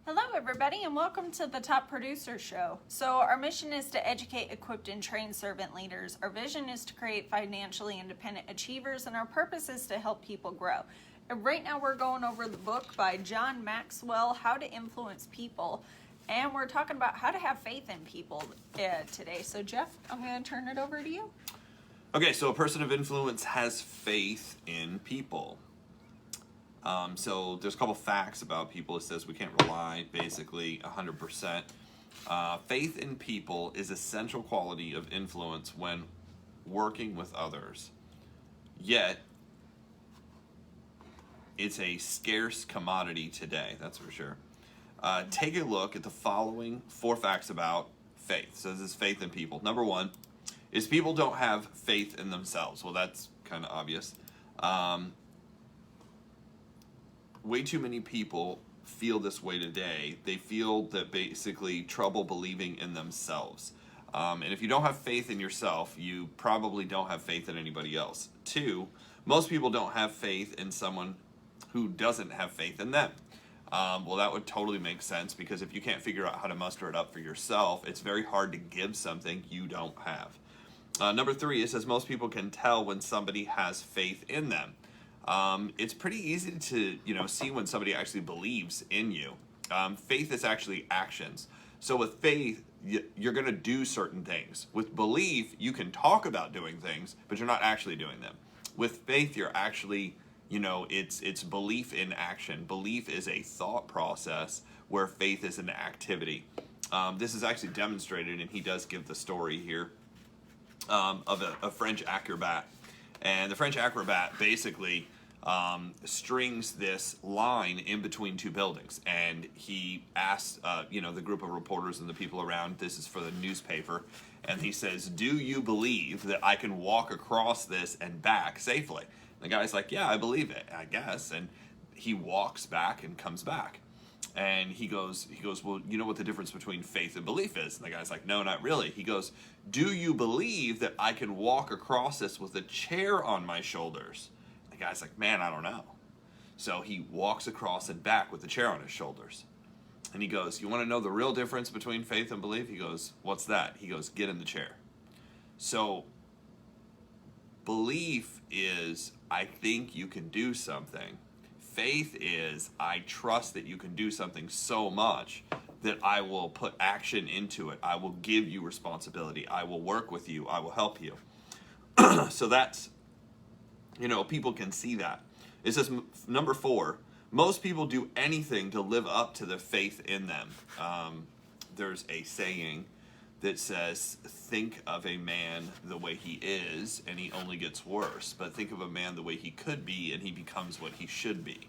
Hello, everybody, and welcome to the Top Producer Show. So, our mission is to educate, equip, and train servant leaders. Our vision is to create financially independent achievers, and our purpose is to help people grow. And right now, we're going over the book by John Maxwell, How to Influence People, and we're talking about how to have faith in people today. So, Jeff, I'm going to turn it over to you. Okay, so a person of influence has faith in people. So there's a couple facts about people. It says we can't rely basically 100%. Faith in people is a central quality of influence when working with others. Yet, it's a scarce commodity today, that's for sure. Take a look at the following 4 facts about faith. So this is faith in people. Number 1 is people don't have faith in themselves. Well, that's kind of obvious. Way too many people feel this way today. They feel that basically trouble believing in themselves. And if you don't have faith in yourself, you probably don't have faith in anybody else. 2, most people don't have faith in someone who doesn't have faith in them. Well, that would totally make sense, because if you can't figure out how to muster it up for yourself, it's very hard to give something you don't have. Number 3, it says most people can tell when somebody has faith in them. It's pretty easy to see when somebody actually believes in you. Faith is actually actions. So with faith, you're going to do certain things. With belief, you can talk about doing things, but you're not actually doing them. With faith, you're actually, it's belief in action. Belief is a thought process, where faith is an activity. This is actually demonstrated, and he does give the story here of a French acrobat. And the French acrobat basically strings this line in between 2 buildings. And he asks, the group of reporters and the people around, this is for the newspaper, and he says, "Do you believe that I can walk across this and back safely?" And the guy's like, "Yeah, I believe it, I guess." And he walks back and comes back. And he goes, "Well, you know what the difference between faith and belief is?" And the guy's like, "No, not really." He goes, "Do you believe that I can walk across this with a chair on my shoulders?" The guy's like, "Man, I don't know." So he walks across and back with the chair on his shoulders. And he goes, "You want to know the real difference between faith and belief?" He goes, "What's that?" He goes, "Get in the chair." So belief is, I think you can do something. Faith is, I trust that you can do something so much that I will put action into it. I will give you responsibility. I will work with you. I will help you. So that's, people can see that. It says, number 4, most people do anything to live up to the faith in them. There's a saying that says, think of a man the way he is, and he only gets worse. But think of a man the way he could be, and he becomes what he should be.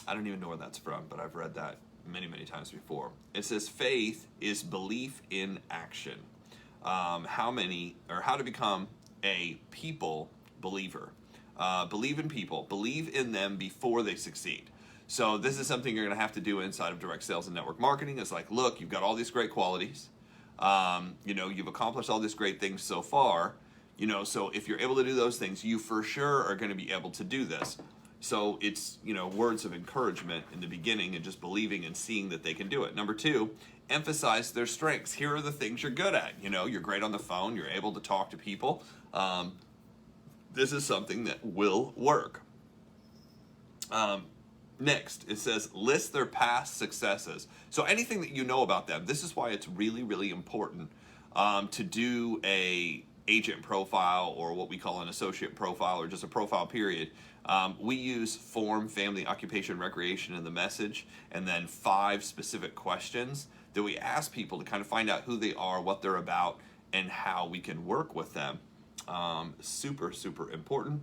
I don't even know where that's from, but I've read that many, many times before. It says faith is belief in action. How to become a people believer. Believe in people. Believe in them before they succeed. So this is something you're going to have to do inside of direct sales and network marketing. It's like, look, you've got all these great qualities. You've accomplished all these great things so far. So if you're able to do those things, you for sure are going to be able to do this. So it's, words of encouragement in the beginning and just believing and seeing that they can do it. Number 2, emphasize their strengths. Here are the things you're good at. You're great on the phone. You're able to talk to people. This is something that will work. Next, it says list their past successes. So anything that you know about them. This is why it's really, really important to do a agent profile, or what we call an associate profile, or just a profile period. We use form, family, occupation, recreation in the message, and then 5 specific questions that we ask people to kind of find out who they are, what they're about, and how we can work with them. Super, super important.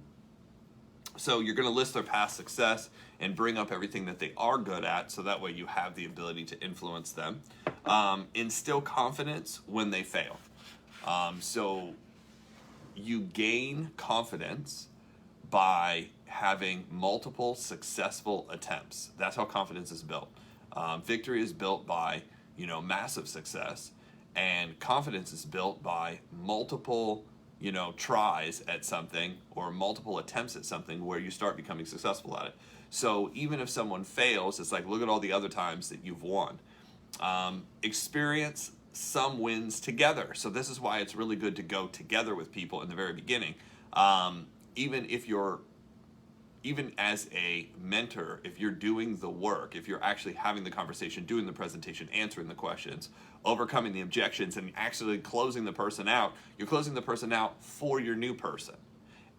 So you're going to list their past success and bring up everything that they are good at, so that way you have the ability to influence them. Instill confidence when they fail. So you gain confidence by having multiple successful attempts. That's how confidence is built. Victory is built by, massive success, and confidence is built by multiple, tries at something, or multiple attempts at something where you start becoming successful at it. So even if someone fails, it's like, look at all the other times that you've won. Experience some wins together. So this is why it's really good to go together with people in the very beginning. Even as a mentor, if you're doing the work, if you're actually having the conversation, doing the presentation, answering the questions, overcoming the objections, and actually closing the person out, you're closing the person out for your new person.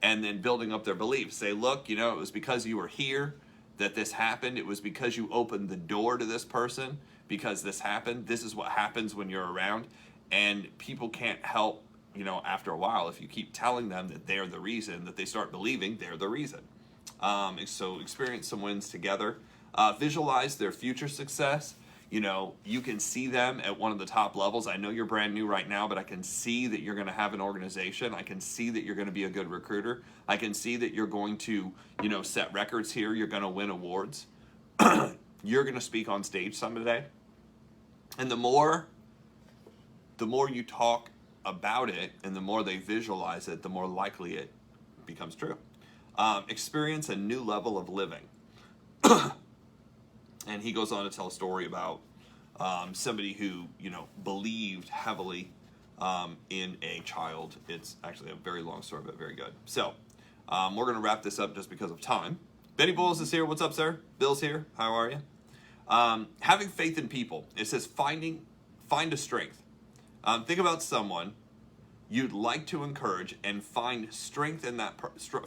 And then building up their beliefs. Say, look, it was because you were here that this happened. It was because you opened the door to this person because this happened. This is what happens when you're around. And people can't help, after a while, if you keep telling them that they're the reason, that they start believing they're the reason. So experience some wins together. Visualize their future success. You can see them at one of the top levels. I know you're brand new right now, but I can see that you're going to have an organization. I can see that you're going to be a good recruiter. I can see that you're going to, set records here. You're going to win awards. You're going to speak on stage someday. And the more you talk about it and the more they visualize it, the more likely it becomes true. Experience a new level of living. And he goes on to tell a story about somebody who, believed heavily in a child. It's actually a very long story, but very good. So we're going to wrap this up just because of time. Benny Bowles is here. What's up, sir? Bill's here. How are you? Having faith in people. It says find a strength. Think about someone you'd like to encourage and find strength in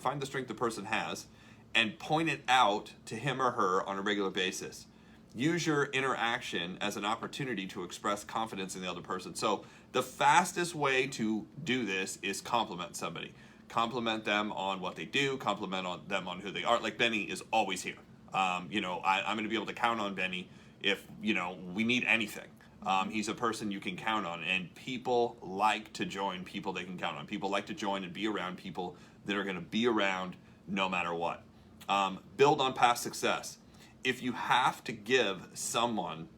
find the strength the person has and point it out to him or her on a regular basis. Use your interaction as an opportunity to express confidence in the other person. So the fastest way to do this is compliment somebody. Compliment them on what they do, compliment them on who they are. Like Benny is always here. I'm going to be able to count on Benny if, we need anything. He's a person you can count on, and people like to join people they can count on. People like to join and be around people that are going to be around no matter what. Build on past success. If you have to give someone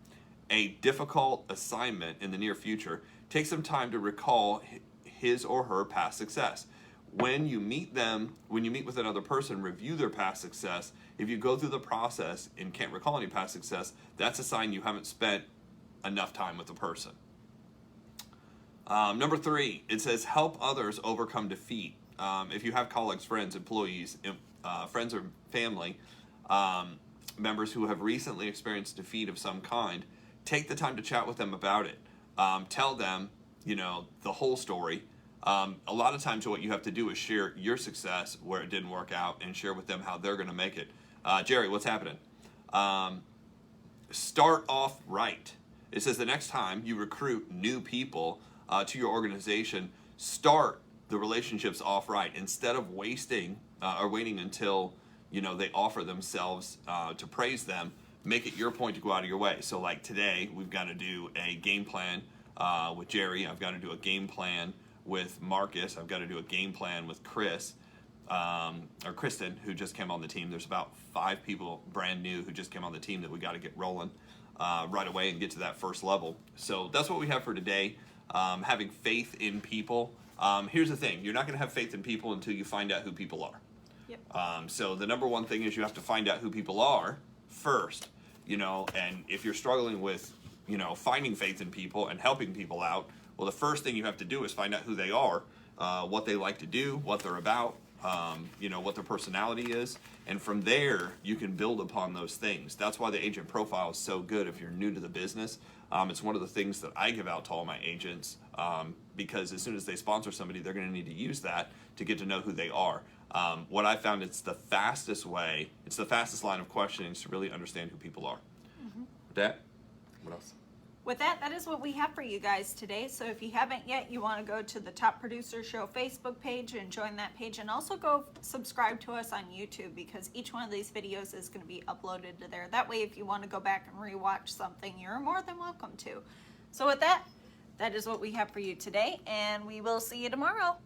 a difficult assignment in the near future, take some time to recall his or her past success. When you meet with another person, review their past success. If you go through the process and can't recall any past success, that's a sign you haven't spent enough time with the person. Number 3, it says help others overcome defeat. If you have colleagues, friends, employees, friends or family members who have recently experienced defeat of some kind, take the time to chat with them about it. Tell them, the whole story. A lot of times what you have to do is share your success where it didn't work out and share with them how they're going to make it. Jerry, what's happening? Start off right. It says the next time you recruit new people to your organization, start the relationships off right instead of waiting until they offer themselves to praise them. Make it your point to go out of your way. So like today, we've got to do a game plan with Jerry. I've got to do a game plan with Marcus. I've got to do a game plan with Chris or Kristen, who just came on the team. There's about 5 people brand new who just came on the team that we got to get rolling right away and get to that first level. So that's what we have for today. Having faith in people. Here's the thing. You're not going to have faith in people until you find out who people are. Yep. So the number one thing is you have to find out who people are first, and if you're struggling with, finding faith in people and helping people out, well, the first thing you have to do is find out who they are, what they like to do, what they're about, what their personality is. And from there, you can build upon those things. That's why the agent profile is so good if you're new to the business. It's one of the things that I give out to all my agents because as soon as they sponsor somebody, they're going to need to use that to get to know who they are. What I found, it's the fastest line of questioning to really understand who people are. Mm-hmm. That? What else? With that is what we have for you guys today. So if you haven't yet, you want to go to the Top Producer Show Facebook page and join that page, and also go subscribe to us on YouTube, because each one of these videos is going to be uploaded to there. That way, if you want to go back and rewatch something, you're more than welcome to. So with that is what we have for you today, and we will see you tomorrow.